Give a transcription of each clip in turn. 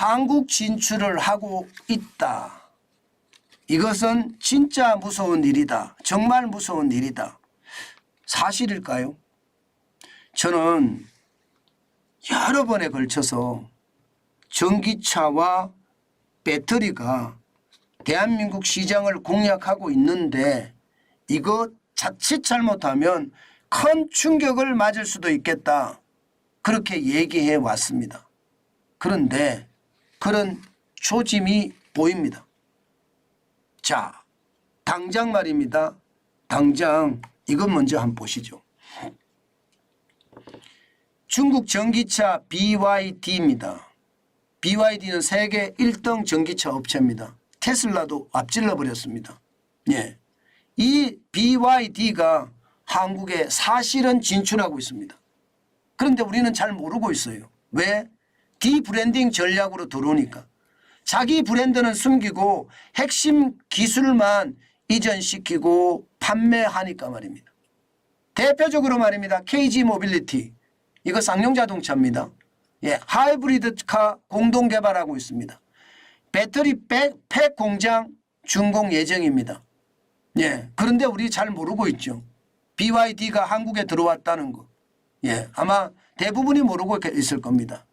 한국 진출을 하고 있다. 이것은 진짜 무서운 일이다. 정말 무서운 일이다. 사실일까요? 저는 여러 번에 걸쳐서 전기차와 배터리가 대한민국 시장을 공략하고 있는데 이거 자칫 잘못하면 큰 충격을 맞을 수도 있겠다. 그렇게 얘기해 왔습니다. 그런데 그런 조짐이 보입니다. 자, 당장 말입니다. 당장 이것 먼저 한번 보시죠. 중국 전기차 BYD입니다. BYD는 세계 1등 전기차 업체입니다. 테슬라도 앞질러 버렸습니다. 예. 이 BYD가 한국에 사실은 진출하고 있습니다. 그런데 우리는 잘 모르고 있어요. 왜? 디브랜딩 전략으로 들어오니까. 자기 브랜드는 숨기고 핵심 기술만 이전시키고 판매하니까 말입니다. 대표적으로 말입니다. KG 모빌리티. 이거 쌍용 자동차입니다. 예, 하이브리드카 공동 개발하고 있습니다. 배터리 팩 공장 준공 예정입니다. 예, 그런데 우리 잘 모르고 있죠. BYD가 한국에 들어왔다는 거. 예, 아마 대부분이 모르고 있을 겁니다.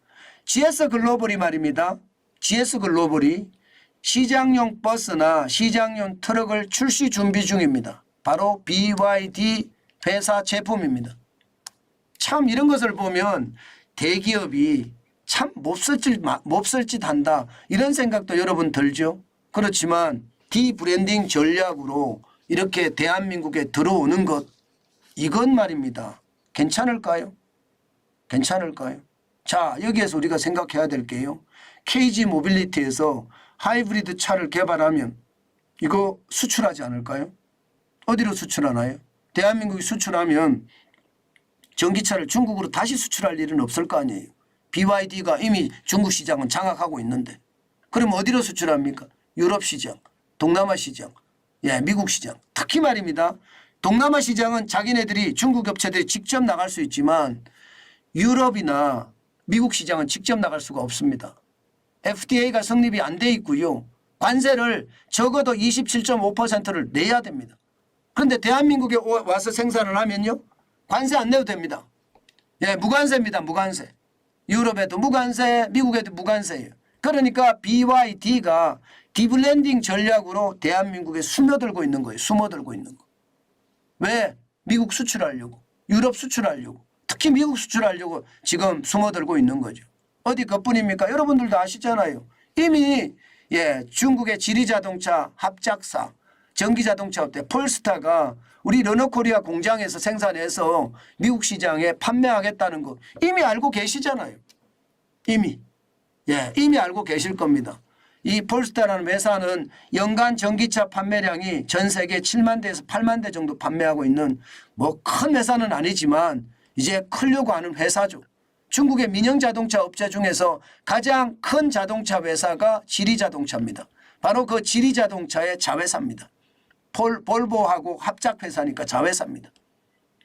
GS 글로벌이 말입니다. GS 글로벌이 시장용 버스나 시장용 트럭을 출시 준비 중입니다. 바로 BYD 회사 제품입니다. 참 이런 것을 보면 대기업이 참 몹쓸짓 한다 이런 생각도 여러분 들죠. 그렇지만 디브랜딩 전략으로 이렇게 대한민국에 들어오는 것 이건 말입니다. 괜찮을까요? 괜찮을까요? 자, 여기에서 우리가 생각해야 될 게요. KG 모빌리티에서 하이브리드 차를 개발하면 이거 수출하지 않을까요? 어디로 수출하나요? 대한민국이 수출하면 전기차를 중국으로 다시 수출할 일은 없을 거 아니에요. BYD가 이미 중국 시장은 장악하고 있는데 그럼 어디로 수출합니까? 유럽 시장, 동남아 시장, 예, 미국 시장. 특히 말입니다. 동남아 시장은 자기네들이 중국 업체들이 직접 나갈 수 있지만 유럽이나 미국 시장은 직접 나갈 수가 없습니다. FTA가 성립이 안 돼 있고요. 관세를 적어도 27.5%를 내야 됩니다. 그런데 대한민국에 와서 생산을 하면요. 관세 안 내도 됩니다. 예, 무관세입니다. 무관세. 유럽에도 무관세, 미국에도 무관세예요. 그러니까 BYD가 디블렌딩 전략으로 대한민국에 숨어들고 있는 거예요. 숨어들고 있는 거. 왜? 미국 수출하려고, 유럽 수출하려고, 특히 미국 수출하려고 지금 숨어들고 있는 거죠. 어디 그뿐입니까? 여러분들도 아시잖아요. 이미 예, 중국의 지리자동차 합작사, 전기자동차 업체 폴스타가 우리 르노코리아 공장에서 생산해서 미국 시장에 판매하겠다는 거 이미 알고 계시잖아요. 이미. 예, 이미 알고 계실 겁니다. 이 폴스타라는 회사는 연간 전기차 판매량이 전 세계 7만 대에서 8만 대 정도 판매하고 있는 뭐 큰 회사는 아니지만 이제 크려고 하는 회사죠. 중국의 민영 자동차 업체 중에서 가장 큰 자동차 회사가 지리자동차입니다. 바로 그 지리자동차의 자회사입니다. 볼보하고 합작회사니까 자회사입니다.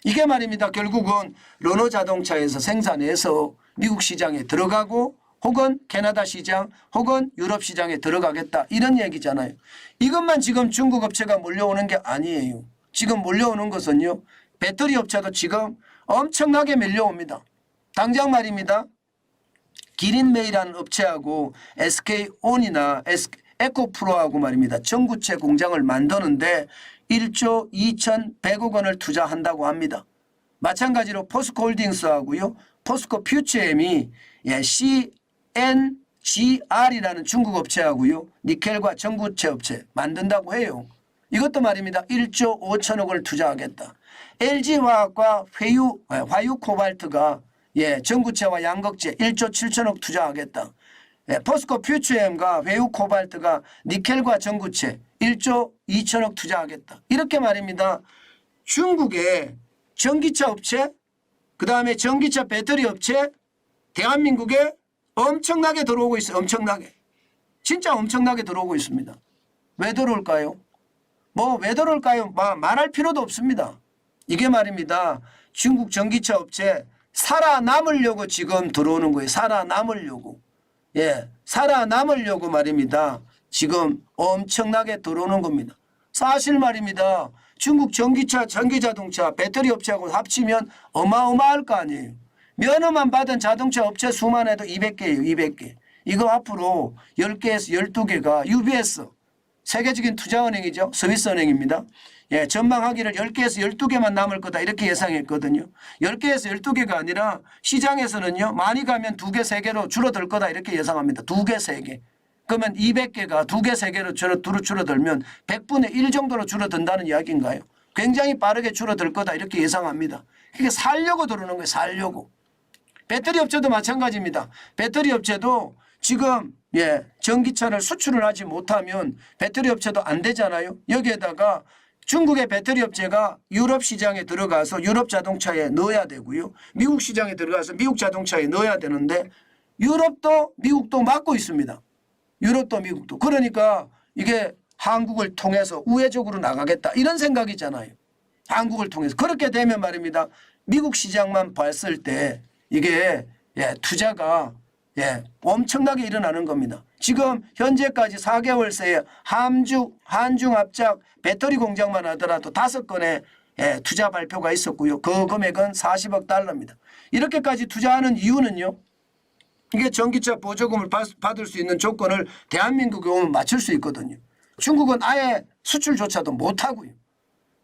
이게 말입니다. 결국은 르노 자동차에서 생산해서 미국 시장에 들어가고 혹은 캐나다 시장 혹은 유럽 시장에 들어가겠다 이런 얘기잖아요. 이것만 지금 중국 업체가 몰려오는 게 아니에요. 지금 몰려오는 것은요. 배터리 업체도 지금 엄청나게 밀려옵니다. 당장 말입니다. 기린메이라는 업체하고 SK온이나 에코프로하고 말입니다. 전구체 공장을 만드는데 1조 2,100억 원을 투자한다고 합니다. 마찬가지로 포스코홀딩스하고요. 포스코 퓨처엠이 CNGR이라는 중국 업체하고요. 니켈과 전구체 업체 만든다고 해요. 이것도 말입니다. 1조 5천억 원을 투자하겠다. LG화학과 화유코발트가 전구체와 양극재 1조 7천억 투자하겠다. 포스코 퓨처엠과 회유코발트가 니켈과 전구체 1조 2천억 투자하겠다. 이렇게 말입니다. 중국의 전기차 업체, 그 다음에 전기차 배터리 업체 대한민국에 엄청나게 들어오고 있어요. 엄청나게. 진짜 엄청나게 들어오고 있습니다. 왜 들어올까요? 왜 들어올까요? 말할 필요도 없습니다. 이게 말입니다. 중국 전기차 업체 살아남으려고 지금 들어오는 거예요. 살아남으려고. 살아남으려고 말입니다. 지금 엄청나게 들어오는 겁니다. 사실 말입니다. 중국 전기차, 전기자동차, 배터리 업체하고 합치면 어마어마할 거 아니에요. 면허만 받은 자동차 업체 수만 해도 200개예요. 200개. 이거 앞으로 10개에서 12개가 UBS, 세계적인 투자은행이죠. 스위스은행입니다. 전망하기를 10개에서 12개만 남을 거다 이렇게 예상했거든요. 10개에서 12개가 아니라 시장에서는요. 많이 가면 2개, 3개로 줄어들 거다 이렇게 예상합니다. 2개, 3개. 그러면 200개가 2개, 3개로 줄어들면 100분의 1 정도로 줄어든다는 이야기인가요? 굉장히 빠르게 줄어들 거다 이렇게 예상합니다. 그게 살려고 들어오는 거예요. 살려고. 배터리 업체도 마찬가지입니다. 배터리 업체도 지금 전기차를 수출을 하지 못하면 배터리 업체도 안 되잖아요. 여기에다가 중국의 배터리 업체가 유럽 시장에 들어가서 유럽 자동차에 넣어야 되고요. 미국 시장에 들어가서 미국 자동차에 넣어야 되는데 유럽도 미국도 막고 있습니다. 유럽도 미국도. 그러니까 이게 한국을 통해서 우회적으로 나가겠다 이런 생각이잖아요. 한국을 통해서. 그렇게 되면 말입니다. 미국 시장만 봤을 때 이게 투자가 엄청나게 일어나는 겁니다. 지금 현재까지 4개월 새에 한중 합작 배터리 공장만 하더라도 5건의 투자 발표가 있었고요. 그 금액은 40억 달러입니다. 이렇게까지 투자하는 이유는요. 이게 전기차 보조금을 받을 수 있는 조건을 대한민국에 오면 맞출 수 있거든요. 중국은 아예 수출조차도 못하고요.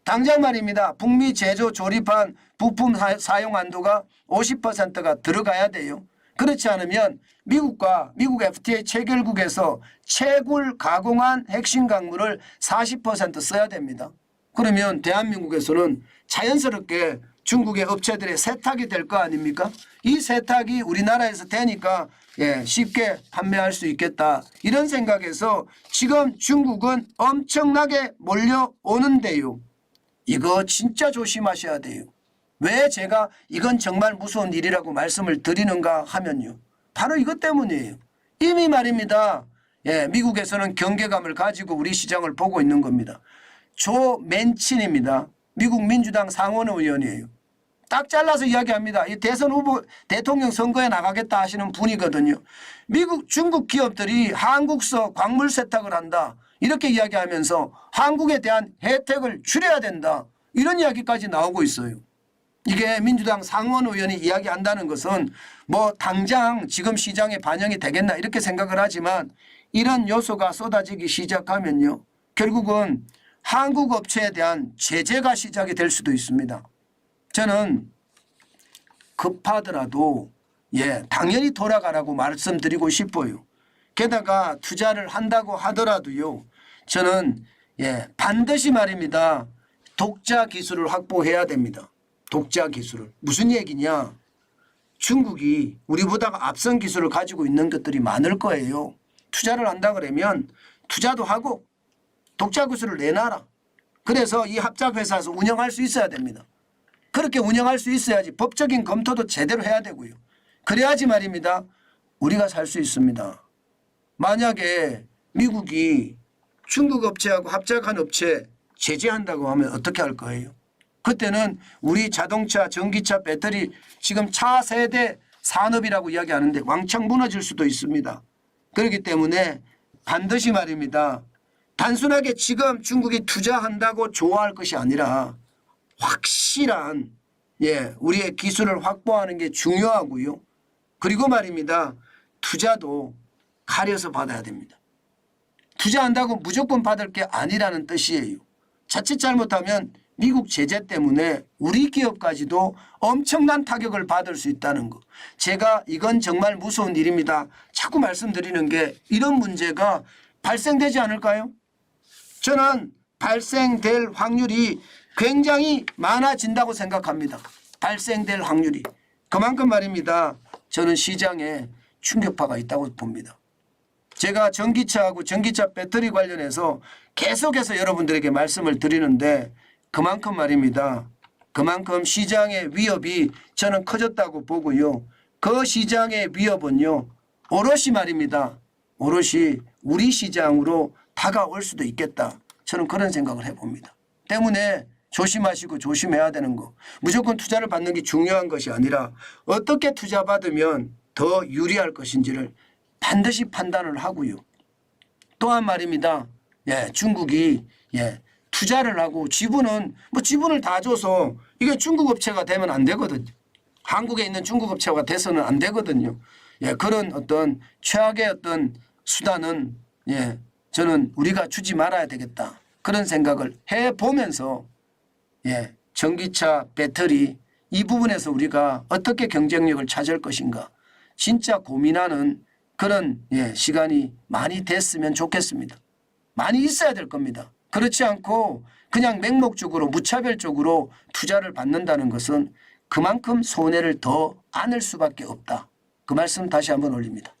당장 말입니다. 북미 제조 조립한 부품 사용 한도가 50%가 들어가야 돼요. 그렇지 않으면 미국과 미국 FTA 체결국에서 채굴 가공한 핵심 광물을 40% 써야 됩니다. 그러면 대한민국에서는 자연스럽게 중국의 업체들의 세탁이 될 거 아닙니까? 이 세탁이 우리나라에서 되니까 쉽게 판매할 수 있겠다. 이런 생각에서 지금 중국은 엄청나게 몰려오는데요. 이거 진짜 조심하셔야 돼요. 왜 제가 이건 정말 무서운 일이라고 말씀을 드리는가 하면요. 바로 이것 때문이에요. 이미 말입니다. 미국에서는 경계감을 가지고 우리 시장을 보고 있는 겁니다. 조 맨친입니다. 미국 민주당 상원 의원이에요. 딱 잘라서 이야기합니다. 이 대선 후보 대통령 선거에 나가겠다 하시는 분이거든요. 중국 기업들이 한국서 광물 세탁을 한다. 이렇게 이야기하면서 한국에 대한 혜택을 줄여야 된다. 이런 이야기까지 나오고 있어요. 이게 민주당 상원 의원이 이야기한다는 것은 뭐 당장 지금 시장에 반영이 되겠나 이렇게 생각을 하지만 이런 요소가 쏟아지기 시작하면요. 결국은 한국 업체에 대한 제재가 시작이 될 수도 있습니다. 저는 급하더라도 당연히 돌아가라고 말씀드리고 싶어요. 게다가 투자를 한다고 하더라도요. 저는 반드시 말입니다. 독자 기술을 확보해야 됩니다. 독자 기술을. 무슨 얘기냐. 중국이 우리보다 앞선 기술을 가지고 있는 것들이 많을 거예요. 투자를 한다 그러면 투자도 하고 독자 기술을 내놔라. 그래서 이 합작회사에서 운영할 수 있어야 됩니다. 그렇게 운영할 수 있어야지 법적인 검토도 제대로 해야 되고요. 그래야지 말입니다. 우리가 살 수 있습니다. 만약에 미국이 중국 업체하고 합작한 업체 제재한다고 하면 어떻게 할 거예요? 그때는 우리 자동차, 전기차, 배터리 지금 차세대 산업이라고 이야기하는데 왕창 무너질 수도 있습니다. 그렇기 때문에 반드시 말입니다. 단순하게 지금 중국이 투자한다고 좋아할 것이 아니라 확실한 우리의 기술을 확보하는 게 중요하고요. 그리고 말입니다. 투자도 가려서 받아야 됩니다. 투자한다고 무조건 받을 게 아니라는 뜻이에요. 자칫 잘못하면 미국 제재 때문에 우리 기업까지도 엄청난 타격을 받을 수 있다는 거. 제가 이건 정말 무서운 일입니다. 자꾸 말씀드리는 게 이런 문제가 발생되지 않을까요? 저는 발생될 확률이 굉장히 많아진다고 생각합니다. 발생될 확률이. 그만큼 말입니다. 저는 시장에 충격파가 있다고 봅니다. 제가 전기차하고 전기차 배터리 관련해서 계속해서 여러분들에게 말씀을 드리는데 그만큼 말입니다. 그만큼 시장의 위협이 저는 커졌다고 보고요. 그 시장의 위협은요. 오롯이 말입니다. 오롯이 우리 시장으로 다가올 수도 있겠다. 저는 그런 생각을 해봅니다. 때문에 조심하시고 조심해야 되는 거. 무조건 투자를 받는 게 중요한 것이 아니라 어떻게 투자받으면 더 유리할 것인지를 반드시 판단을 하고요. 또한 말입니다. 예, 중국이 투자를 하고 지분은 지분을 다 줘서 이게 중국 업체가 되면 안 되거든요. 한국에 있는 중국 업체가 돼서는 안 되거든요. 예, 그런 어떤 최악의 어떤 수단은 저는 우리가 주지 말아야 되겠다. 그런 생각을 해 보면서 전기차 배터리 이 부분에서 우리가 어떻게 경쟁력을 찾을 것인가 진짜 고민하는 그런 시간이 많이 됐으면 좋겠습니다. 많이 있어야 될 겁니다. 그렇지 않고 그냥 맹목적으로 무차별적으로 투자를 받는다는 것은 그만큼 손해를 더 안을 수밖에 없다. 그 말씀 다시 한번 올립니다.